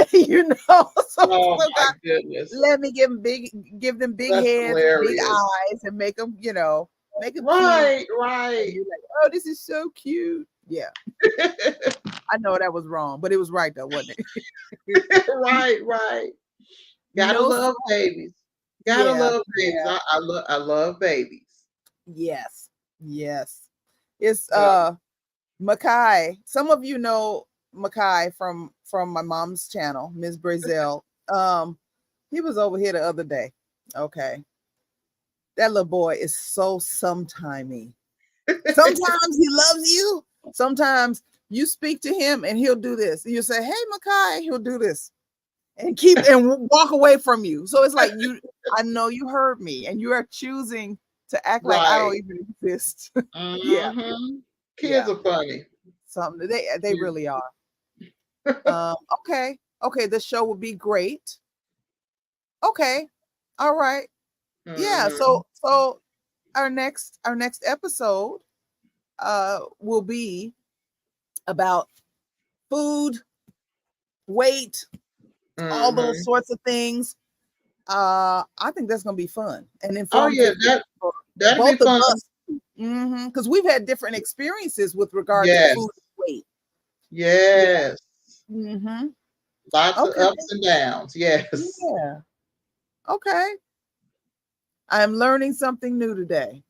So, my goodness. Let me give them big heads, big eyes, and make them, make them right, cute. right. And you're like, oh, this is so cute. Yeah. I know that was wrong, but it was right though, wasn't it? right. Gotta love babies. Gotta love babies. Yeah. I love babies. Yes. It's Makai. Some of you know Makai from my mom's channel, Ms. Brazil. He was over here the other day. Okay. That little boy is so sometimey. Sometimes he loves you. Sometimes you speak to him and he'll do this. You say, hey, Makai, he'll do this and walk away from you. So it's like I know you heard me and you are choosing to act like I don't even exist. Yeah. Kids are funny. Something they really are. Okay. This show will be great. Okay. All right. Yeah. So our next episode will be about food, weight, all those sorts of things. I think that's gonna be fun and informative. That'll be fun. Because we've had different experiences with regard to food and weight. Yes. Yeah. Lots of ups and downs. Yes. Yeah. Okay. I'm learning something new today.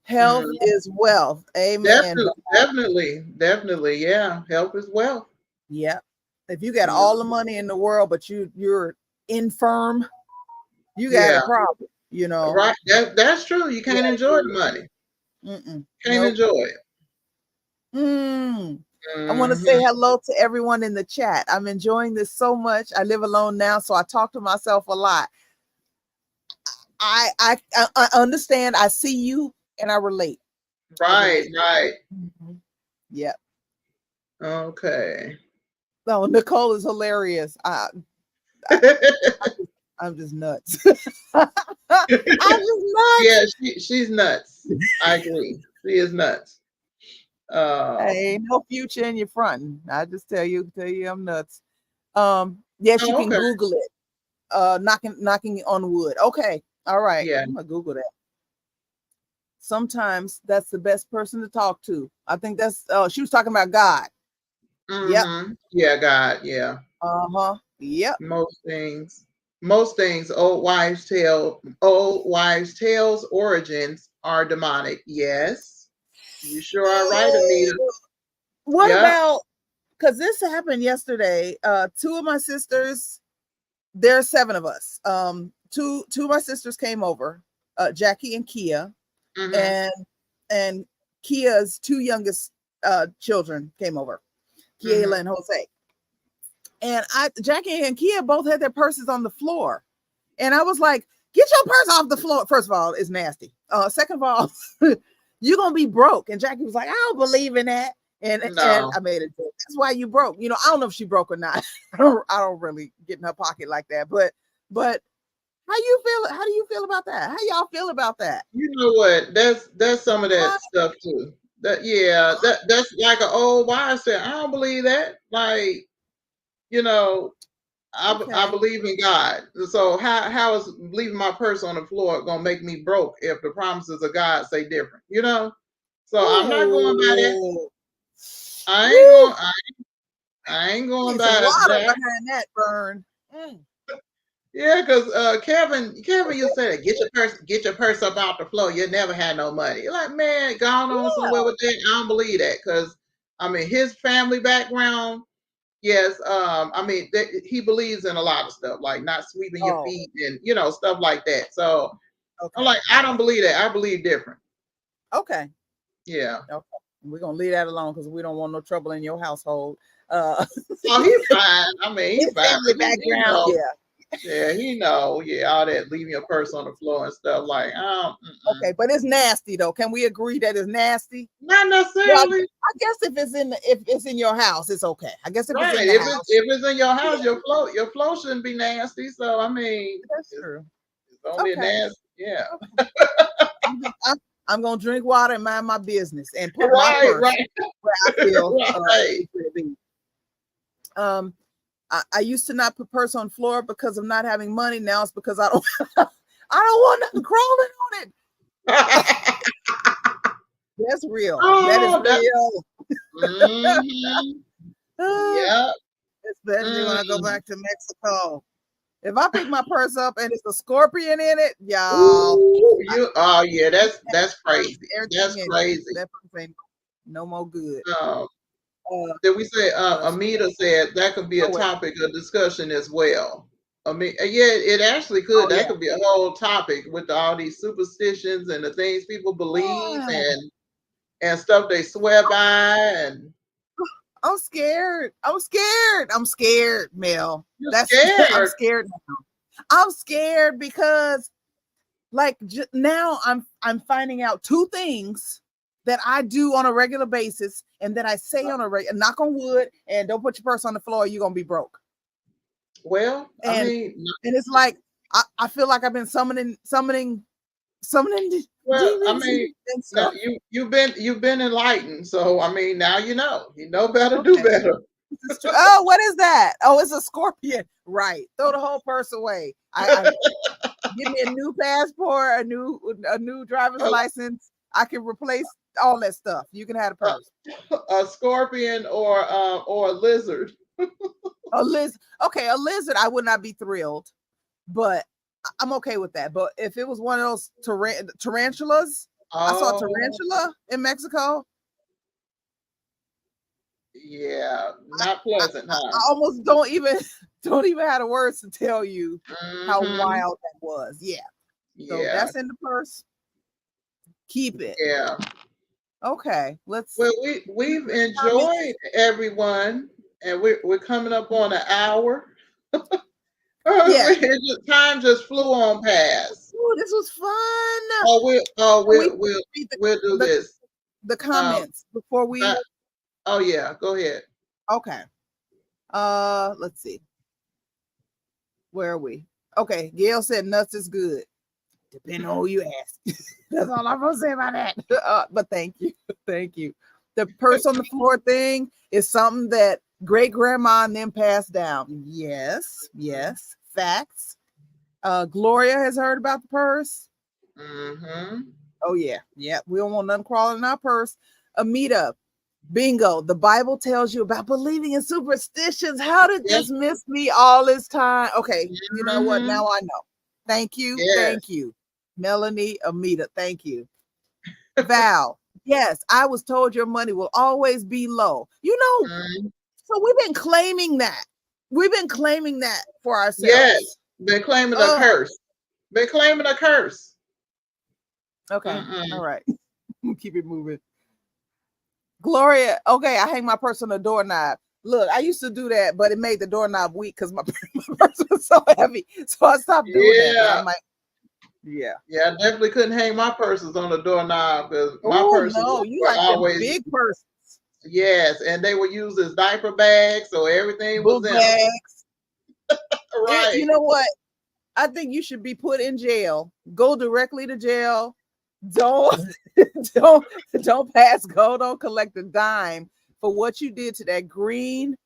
Health is wealth. Amen. Definitely. Yeah. Health is wealth. Yeah. If you got all the money in the world, but you're infirm, you got a problem. Right. That's true. You can't enjoy the money. Can't enjoy it. I want to say hello to everyone in the chat. I'm enjoying this so much. I live alone now, so I talk to myself a lot. I understand. I see you and I relate. Right. Yeah. Okay. No, Nicole is hilarious. I'm just nuts. I'm just nuts. Yeah, she's nuts. I agree. She is nuts. Ain't no future in your front. I just tell you I'm nuts. Yes, you can Google it. Knocking on wood. Okay. All right. Yeah. I'm gonna Google that. sometimes that's the best person to talk to. I think that's she was talking about God. Yep. Yeah, God, yeah. Yep. Most things old wives' tales origins are demonic. Yes. You sure are right, Anita. What Yep. about, because this happened yesterday, two of my sisters, there's 7 of us. Two of my sisters came over, Jackie and Kia, and Kia's 2 youngest children came over, Kiela and Jose. And Jackie and Kia both had their purses on the floor. And I was like, get your purse off the floor. First of all, it's nasty. Second of all, you're going to be broke. And Jackie was like, I don't believe in that. And I made it. That's why you broke. You know, I don't know if she broke or not. I don't really get in her pocket like that. But how do you feel about that? How y'all feel about that? You know what? That's some of that stuff too. That's like an old wives' tale. I don't believe that. Like, you know, I believe in God. So how is leaving my purse on the floor gonna make me broke if the promises of God say different? You know? So I'm not going by that. I ain't going by water that. behind that, Burn. Yeah, because Kevin used to say that get your purse up out the floor. You never had no money. You're like, man, gone on somewhere with that. I don't believe that because I mean his family background. Yes, I mean he believes in a lot of stuff like not sweeping your feet and stuff like that. So I'm like, I don't believe that. I believe different. Okay. Yeah. Okay. We're gonna leave that alone because we don't want no trouble in your household. Oh, he's fine. I mean, he's fine. Family background. Yeah, he know. Yeah, all that leaving your purse on the floor and stuff like. Okay, but it's nasty though. Can we agree that it's nasty? Not necessarily. Well, I guess if it's in your house, it's okay. I guess if it's in your house, your flow shouldn't be nasty. So I mean, that's true. It's only nasty. Yeah. I'm gonna drink water and mind my business and put my purse where I feel it should be. I used to not put purse on floor because of not having money. Now it's because I don't want nothing crawling on it. That's real. That is real. Yeah. Especially when I go back to Mexico. If I pick my purse up and it's a scorpion in it, y'all. That's crazy. That's crazy. That purse ain't no more good. Did we say Amita said that could be a topic of discussion as well? I mean, yeah, it actually could. That could be a whole topic with all these superstitions and the things people believe and stuff they swear by. And I'm scared. I'm scared, Mel. Scared. I'm scared now. I'm scared because, like, now I'm finding out 2 things that I do on a regular basis and that I say on a regular, knock on wood, and don't put your purse on the floor, you're gonna be broke. Well, and it's like I feel like I've been summoning. Well, I mean, no, you've been enlightened, so I mean, now you know better, do better. Oh, what is that? Oh, it's a scorpion. Right. Throw the whole purse away. Give me a new passport, a new driver's license. I can replace all that stuff. You can have a purse. A scorpion or a lizard. A lizard. Okay, a lizard. I would not be thrilled, but I'm okay with that. But if it was one of those tarantulas, I saw a tarantula in Mexico. Yeah, not pleasant, huh? I almost don't even have the words to tell you how wild that was. Yeah. So that's in the purse. Keep it. Yeah. Okay. Well, we've enjoyed everyone, and we're coming up on an hour. Time just flew on past. Ooh, this was fun. We'll do this. The comments before we. Oh yeah, go ahead. Okay. Let's see. Where are we? Okay. Gail said nuts is good. Depending on who you ask. That's all I'm gonna say about that. But thank you. Thank you. The purse on the floor thing is something that great grandma and them passed down. Yes. Facts. Gloria has heard about the purse. Oh yeah, yeah. We don't want nothing crawling in our purse. Amita, bingo. The Bible tells you about believing in superstitions. How did Yeah. this miss me all this time? Okay, you know what? Mhm. Now I know. Thank you, thank Yes. you, Melanie, Amita. Thank you, Val. Yes, I was told your money will always be low. You know, Mhm. so we've been claiming that. We've been claiming that for Yes. ourselves. Been claiming a Oh, curse. Been claiming a curse. okay. All Mm-mm. right. Keep it moving. Gloria, okay, I hang my purse on the doorknob. Look, I used to do that, but it made the doorknob weak because my, my purse was so heavy. So I stopped doing that. But I Yeah. might, yeah. Yeah, I definitely couldn't hang my purses on the doorknob because my Oh purses no, you were like them always, big purses, yes, and they were used as diaper bags, so everything was book in them. bags. You Right. know what? I think you should be put in jail. Go directly to jail. Don't don't don't pass go. Don't collect a dime for what you did to that green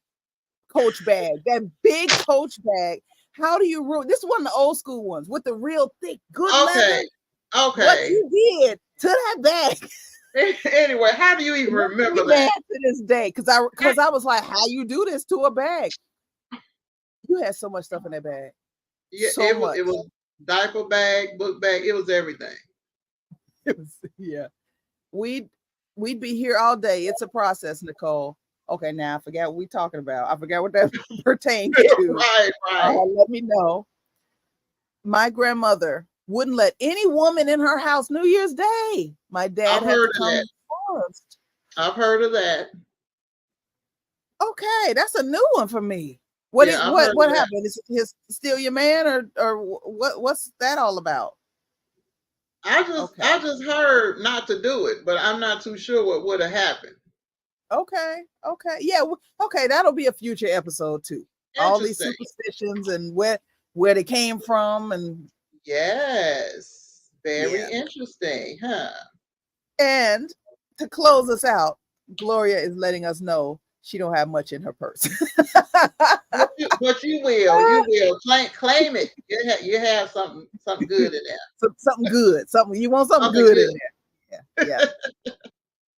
Coach bag, that big Coach bag. How do you ruin this? Is one of the old school ones with the real thick, good leather. Okay. What Okay. you did to that bag Anyway, how do you even makes me remember mad that? to this day because I was like, how you do this to a bag? You had so much stuff in that bag, Yeah, so it much. was diaper bag, book bag, it was everything. It was, yeah. We'd we'd be here all day. It's a process, Nicole. Okay, now I forgot what we talking about. I forgot what that pertains to. Right, right. Let me know. My grandmother wouldn't let any woman in her house New Year's Day. My dad I've had heard to of that. come first. I've heard of that. Okay, that's a new one for me. Yeah, I've heard What of that. happened? Is his still your man or what's that all about? I Okay. just heard not to do it, but I'm not too sure what would have happened. Okay. Okay. Yeah. Okay. That'll be a future episode too. All these Interesting. superstitions and where they came from and Yes. Very yeah. interesting, huh? And to close us out, Gloria is letting us know she don't have much in her purse. You will claim it. You have something good in there. Something good. Something you want something Something good in good. there. Yeah. Yeah.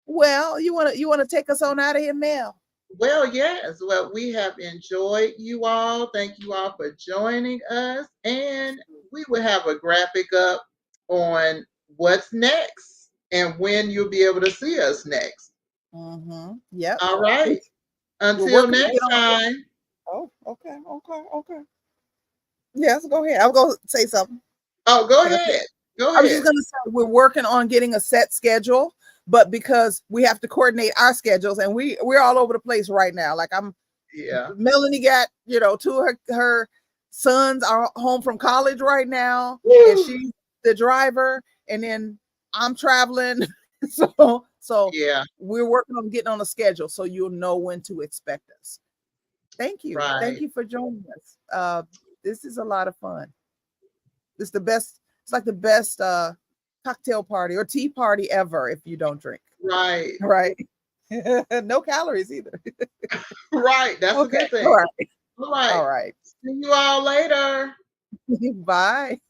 Well, you wanna take us on out of here, Mel? Well, yes. Well, we have enjoyed you all. Thank you all for joining us. And we will have a graphic up on what's next and when you'll be able to see us next. Mm-hmm. Yep. All right. We're Until working to get next on. time. Oh, okay, okay, okay. Yes, go ahead. I was gonna say something. Oh, go Can I say? ahead. Go I was just ahead. gonna say we're working on getting a set schedule, but because we have to coordinate our schedules and we're all over the place right now. Like Yeah. Melanie got, two of her sons are home from college right now, and Woo. she's the driver, and then I'm traveling. so Yeah. we're working on getting on a schedule so you'll know when to expect us. Thank you. Thank Right. you for joining us. This is a lot of fun. It's the best, it's like the best cocktail party or tea party ever if you don't drink. Right. Right. No calories either. Right. That's a Okay. good All thing. right. All right. All right. See you all later. Bye.